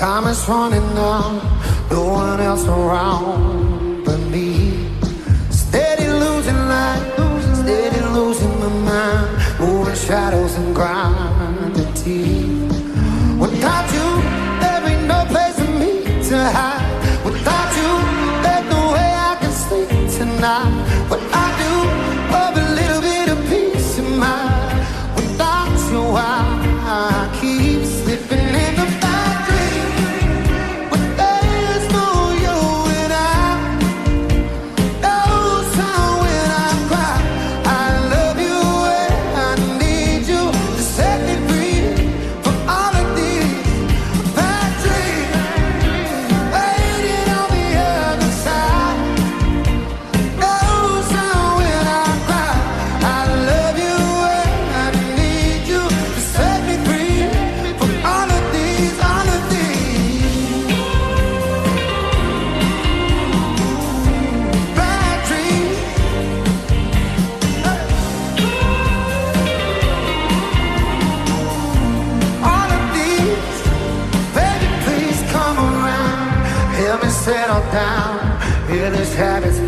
Time is running out, no one else around but me. Steady losing light, steady losing my mind, moving shadows and grinding teeth. Without you, there ain't no place for me to hide. Without you, there's no way I can sleep tonight. What I do, of a little bit of peace of mind. Without you, I keep slipping in the bad dream. But there's no you and I. Knows how when I cry, I love you and I need you to set me free from all of these bad dreams. Waiting on the other side. Knows how when I cry, I love you and I need you to set me free from all of these bad dreams. All of these, baby, please come around. Help me settle down. Hear this habit's